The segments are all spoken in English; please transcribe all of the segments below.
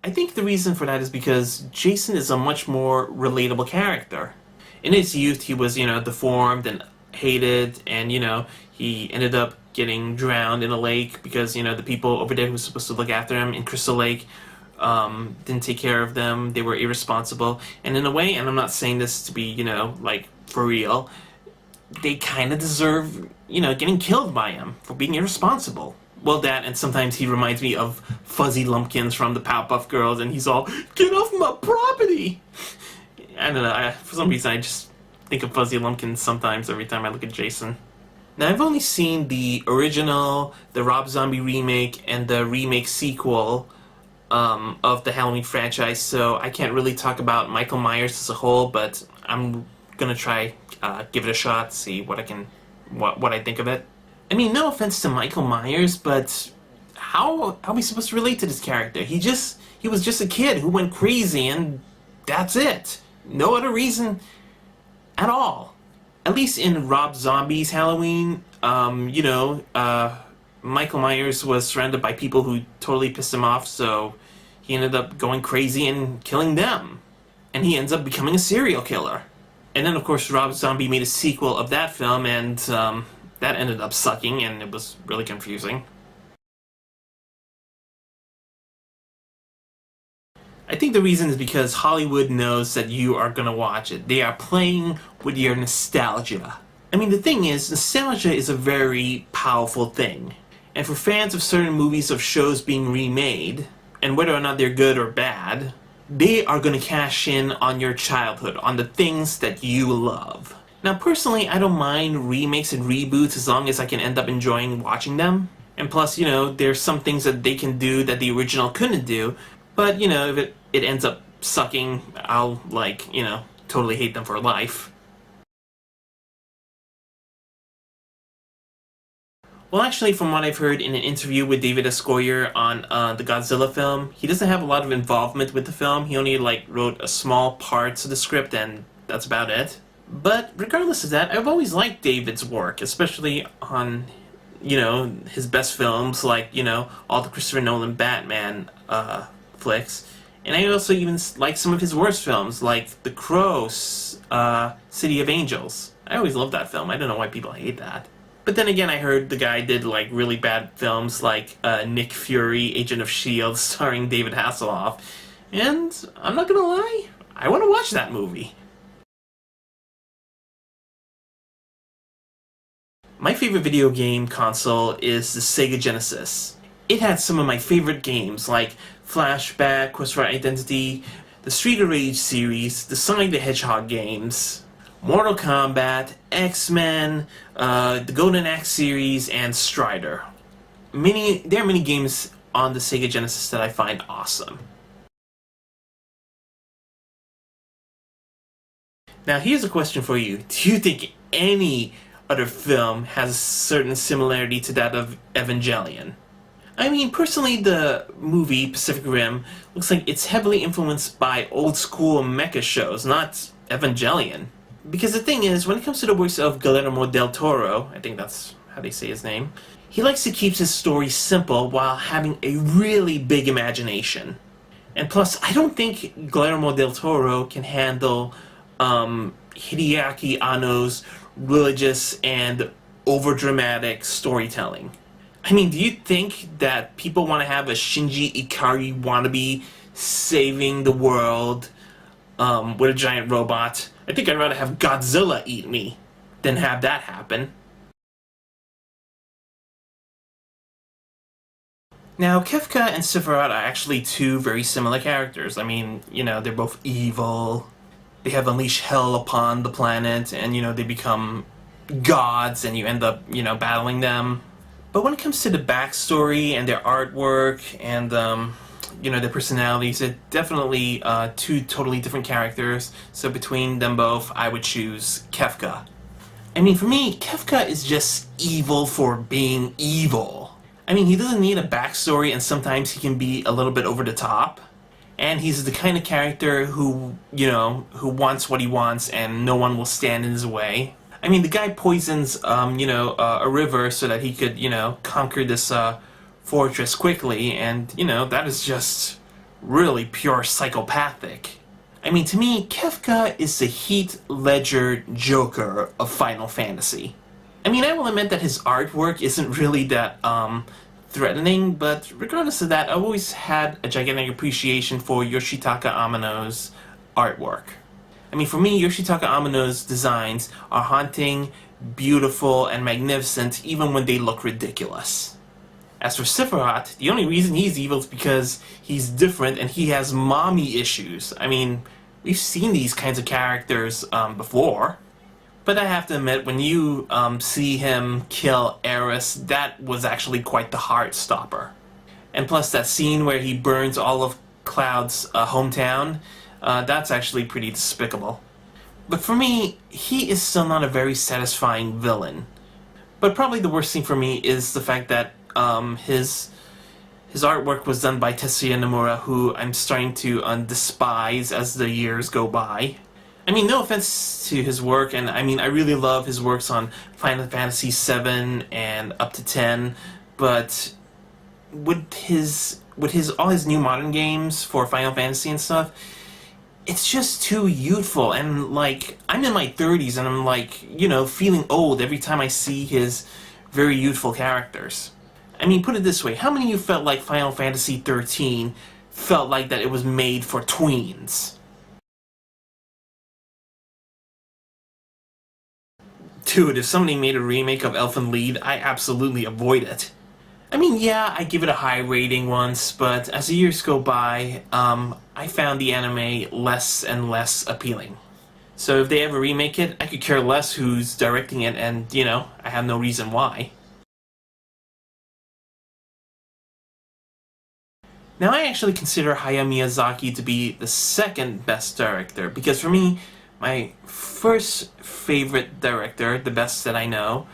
I think the reason for that is because Jason is a much more relatable character. In his youth, he was, deformed and hated, and, he ended up getting drowned in a lake because, the people over there who were supposed to look after him in Crystal Lake didn't take care of them. They were irresponsible. And in a way, and I'm not saying this to be, for real, they kind of deserve, getting killed by him for being irresponsible. Well, that, and sometimes he reminds me of Fuzzy Lumpkins from the Powerpuff Girls, and he's all, "Get off my property!" I don't know, for some reason I just think of Fuzzy Lumpkins sometimes every time I look at Jason. Now, I've only seen the original, the Rob Zombie remake, and the remake sequel of the Halloween franchise, so I can't really talk about Michael Myers as a whole, but I'm gonna try give it a shot, see what I think of it. I mean, no offense to Michael Myers, but how are we supposed to relate to this character? He was just a kid who went crazy, and that's it. No other reason at all. At least in Rob Zombie's Halloween, Michael Myers was surrounded by people who totally pissed him off, so he ended up going crazy and killing them. And he ends up becoming a serial killer. And then, of course, Rob Zombie made a sequel of that film, and that ended up sucking, and it was really confusing. I think the reason is because Hollywood knows that you are going to watch it. They are playing with your nostalgia. I mean, the thing is, nostalgia is a very powerful thing. And for fans of certain movies or shows being remade, and whether or not they're good or bad, they are going to cash in on your childhood, on the things that you love. Now, personally, I don't mind remakes and reboots as long as I can end up enjoying watching them. And plus, there's some things that they can do that the original couldn't do. But, if it ends up sucking, I'll, totally hate them for life. Well, actually, from what I've heard in an interview with David S. Goyer on the Godzilla film, he doesn't have a lot of involvement with the film. He only, wrote a small parts of the script, and that's about it. But regardless of that, I've always liked David's work, especially on, his best films, like, all the Christopher Nolan Batman flicks. And I also even like some of his worst films, like The Crow, City of Angels. I always loved that film. I don't know why people hate that. But then again, I heard the guy did, really bad films like Nick Fury, Agent of S.H.I.E.L.D., starring David Hasselhoff. And I'm not gonna lie, I want to watch that movie. My favorite video game console is the Sega Genesis. It had some of my favorite games like Flashback, Quest for Identity, the Street of Rage series, the Sonic the Hedgehog games, Mortal Kombat, X-Men, the Golden Axe series, and Strider. There are many games on the Sega Genesis that I find awesome. Now, here's a question for you. Do you think any other film has a certain similarity to that of Evangelion? I mean, personally, the movie Pacific Rim looks like it's heavily influenced by old-school mecha shows, not Evangelion. Because the thing is, when it comes to the works of Guillermo del Toro, I think that's how they say his name, he likes to keep his story simple while having a really big imagination. And plus, I don't think Guillermo del Toro can handle Hideaki Anno's religious and overdramatic storytelling. I mean, do you think that people want to have a Shinji Ikari wannabe saving the world with a giant robot? I think I'd rather have Godzilla eat me than have that happen. Now, Kefka and Sephiroth are actually two very similar characters. I mean, they're both evil. They have unleashed hell upon the planet, and, they become gods, and you end up, battling them. But when it comes to the backstory and their artwork and, their personalities, they're definitely two totally different characters. So between them both, I would choose Kefka. I mean, for me, Kefka is just evil for being evil. I mean, he doesn't need a backstory, and sometimes he can be a little bit over the top. And he's the kind of character who wants what he wants, and no one will stand in his way. I mean, the guy poisons, a river so that he could, conquer this fortress quickly, and, that is just really pure psychopathic. I mean, to me, Kefka is the Heath Ledger Joker of Final Fantasy. I mean, I will admit that his artwork isn't really that, threatening, but regardless of that, I've always had a gigantic appreciation for Yoshitaka Amano's artwork. I mean, for me, Yoshitaka Amano's designs are haunting, beautiful, and magnificent even when they look ridiculous. As for Sephiroth, the only reason he's evil is because he's different and he has mommy issues. I mean, we've seen these kinds of characters before. But I have to admit, when you see him kill Aeris, that was actually quite the heart stopper. And plus that scene where he burns all of Cloud's hometown, that's actually pretty despicable. But for me, he is still not a very satisfying villain. But probably the worst thing for me is the fact that his artwork was done by Tetsuya Nomura, who I'm starting to despise as the years go by. I mean, no offense to his work, and I mean, I really love his works on Final Fantasy VII and up to 10, but with all his new modern games for Final Fantasy and stuff, it's just too youthful, and like, I'm in my 30s and I'm like, you know, feeling old every time I see his very youthful characters. I mean, put it this way, how many of you felt like Final Fantasy 13 felt like that it was made for tweens? Dude, if somebody made a remake of Elfen Lied, I absolutely avoid it. I mean, yeah, I give it a high rating once, but as the years go by, I found the anime less and less appealing. So if they ever remake it, I could care less who's directing it, and, you know, I have no reason why. Now, I actually consider Hayao Miyazaki to be the second best director, because for me, my first favorite director, the best that I know,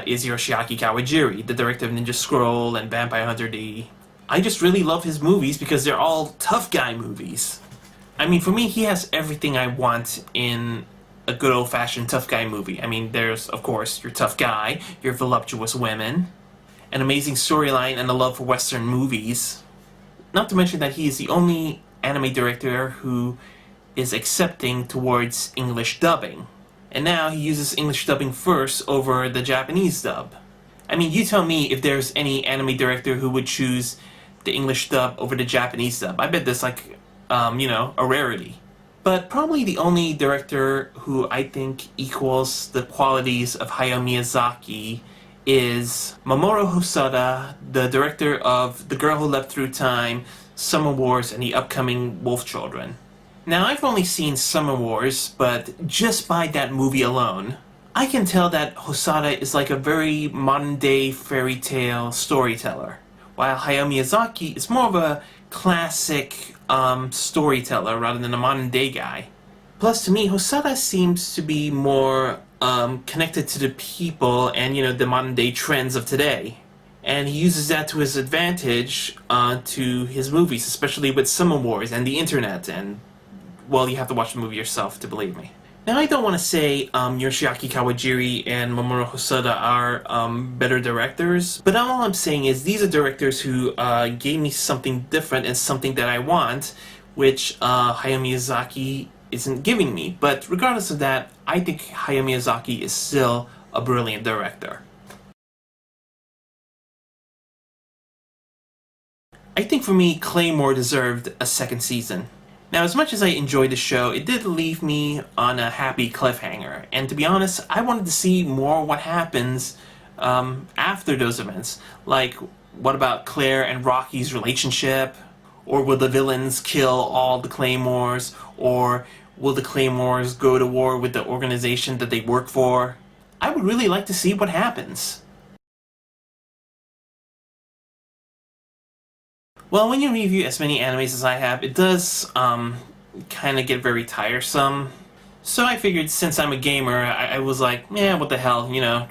is Yoshiaki Kawajiri, the director of Ninja Scroll and Vampire Hunter D. I just really love his movies because they're all tough guy movies. I mean, for me, he has everything I want in a good old-fashioned tough guy movie. I mean, there's, of course, your tough guy, your voluptuous women, an amazing storyline, and a love for Western movies. Not to mention that he is the only anime director who is accepting towards English dubbing. And now he uses English dubbing first over the Japanese dub. I mean, you tell me if there's any anime director who would choose the English dub over the Japanese dub. I bet that's like, you know, a rarity. But probably the only director who I think equals the qualities of Hayao Miyazaki is Mamoru Hosoda, the director of The Girl Who Leapt Through Time, Summer Wars, and the upcoming Wolf Children. Now, I've only seen Summer Wars, but just by that movie alone, I can tell that Hosoda is like a very modern-day fairy tale storyteller, while Hayao Miyazaki is more of a classic storyteller rather than a modern-day guy. Plus, to me, Hosoda seems to be more connected to the people and, you know, the modern-day trends of today. And he uses that to his advantage to his movies, especially with Summer Wars and the internet, and well, you have to watch the movie yourself to believe me. Now, I don't want to say Yoshiaki Kawajiri and Mamoru Hosoda are better directors, but all I'm saying is these are directors who gave me something different and something that I want, which Hayao Miyazaki isn't giving me. But regardless of that, I think Hayao Miyazaki is still a brilliant director. I think for me, Claymore deserved a second season. Now, as much as I enjoyed the show, it did leave me on a happy cliffhanger. And to be honest, I wanted to see more what happens after those events. Like, what about Claire and Rocky's relationship? Or will the villains kill all the Claymores? Or will the Claymores go to war with the organization that they work for? I would really like to see what happens. Well, when you review as many animes as I have, it does kind of get very tiresome. So I figured since I'm a gamer, I was like, yeah, what the hell, you know,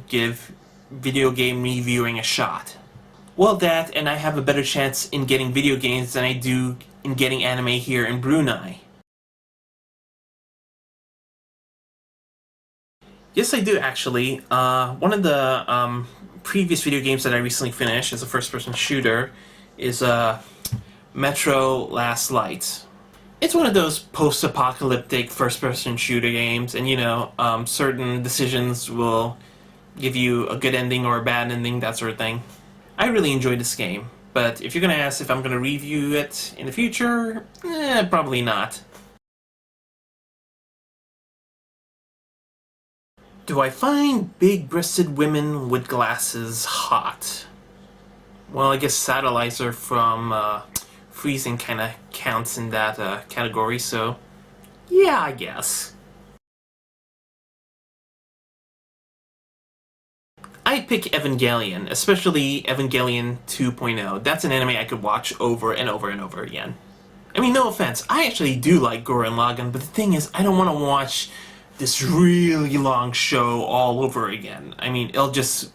give video game reviewing a shot. Well, that, and I have a better chance in getting video games than I do in getting anime here in Brunei. Yes, I do actually. One of the previous video games that I recently finished as a first-person shooter is Metro Last Light. It's one of those post-apocalyptic first-person shooter games, and certain decisions will give you a good ending or a bad ending, that sort of thing. I really enjoyed this game, but if you're gonna ask if I'm gonna review it in the future, probably not. Do I find big-breasted women with glasses hot? Well, I guess Satellizer from Freezing kind of counts in that category, so yeah, I guess. I'd pick Evangelion, especially Evangelion 2.0. That's an anime I could watch over and over and over again. I mean, no offense, I actually do like Gurren Lagann, but the thing is, I don't want to watch this really long show all over again. I mean, it'll just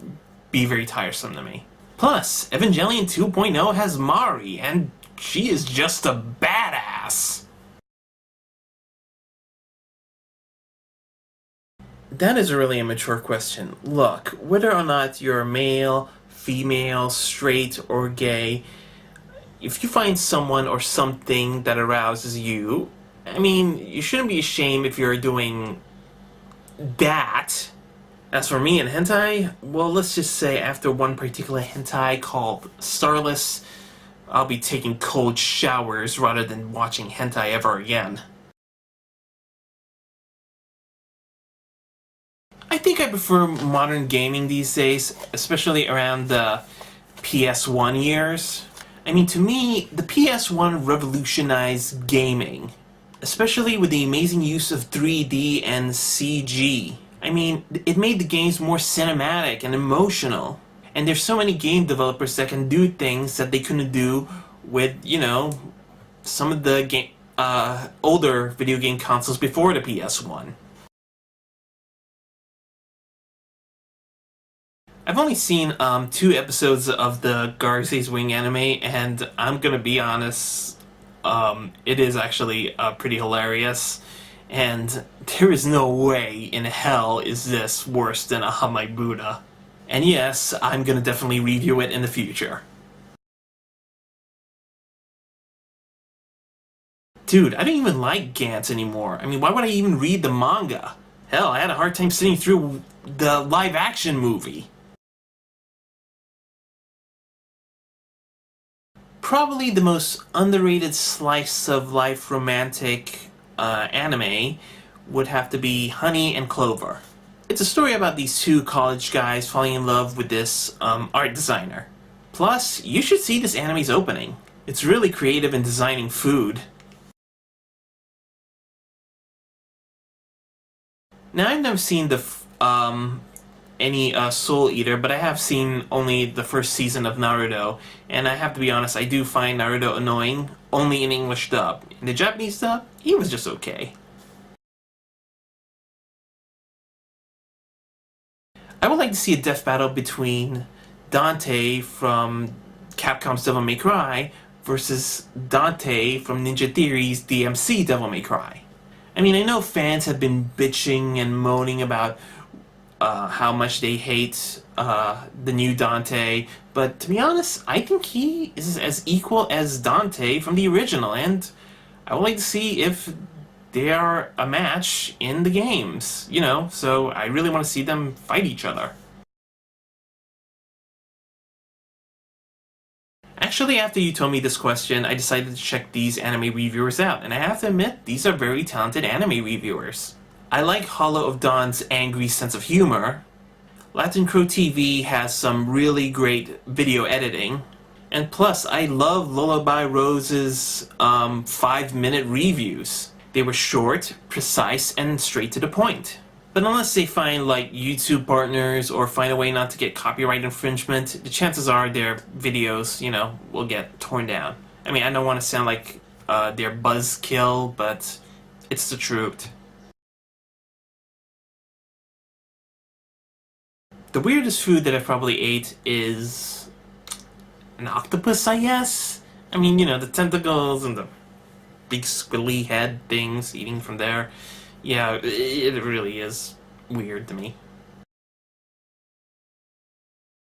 be very tiresome to me. Plus, Evangelion 2.0 has Mari, and she is just a badass. That is a really immature question. Look, whether or not you're male, female, straight, or gay, if you find someone or something that arouses you, I mean, you shouldn't be ashamed if you're doing that. As for me and hentai, well, let's just say after one particular hentai called Starless, I'll be taking cold showers rather than watching hentai ever again. I think I prefer modern gaming these days, especially around the PS1 years. I mean, to me, the PS1 revolutionized gaming, especially with the amazing use of 3D and CG. I mean, it made the games more cinematic and emotional. And there's so many game developers that can do things that they couldn't do with, some of the older video game consoles before the PS1. I've only seen 2 episodes of the Garcia's Wing anime, and I'm gonna be honest, it is actually pretty hilarious, and there is no way in hell is this worse than a Hamai Buddha. And yes, I'm gonna definitely review it in the future. Dude, I don't even like Gantz anymore. I mean, why would I even read the manga? Hell, I had a hard time sitting through the live-action movie. Probably the most underrated slice of life romantic anime would have to be Honey and Clover. It's a story about these 2 college guys falling in love with this art designer. Plus, you should see this anime's opening. It's really creative in designing food. Now, I've never seen any Soul Eater, but I have seen only the first season of Naruto, and I have to be honest, I do find Naruto annoying, only in English dub. In the Japanese dub, he was just okay. I would like to see a death battle between Dante from Capcom's Devil May Cry versus Dante from Ninja Theory's DMC Devil May Cry. I mean, I know fans have been bitching and moaning about how much they hate the new Dante, but to be honest, I think he is as equal as Dante from the original, and I would like to see if they are a match in the games, so I really want to see them fight each other. Actually, after you told me this question, I decided to check these anime reviewers out, and I have to admit, these are very talented anime reviewers. I like Hollow of Dawn's angry sense of humor. Latin Crow TV has some really great video editing. And plus, I love Lullaby Rose's 5-minute reviews. They were short, precise, and straight to the point. But unless they find like YouTube partners or find a way not to get copyright infringement, the chances are their videos, will get torn down. I mean, I don't want to sound like they're buzzkill, but it's the truth. The weirdest food that I probably ate is an octopus, I guess? I mean, the tentacles and the big squiggly head things eating from there. Yeah, it really is weird to me.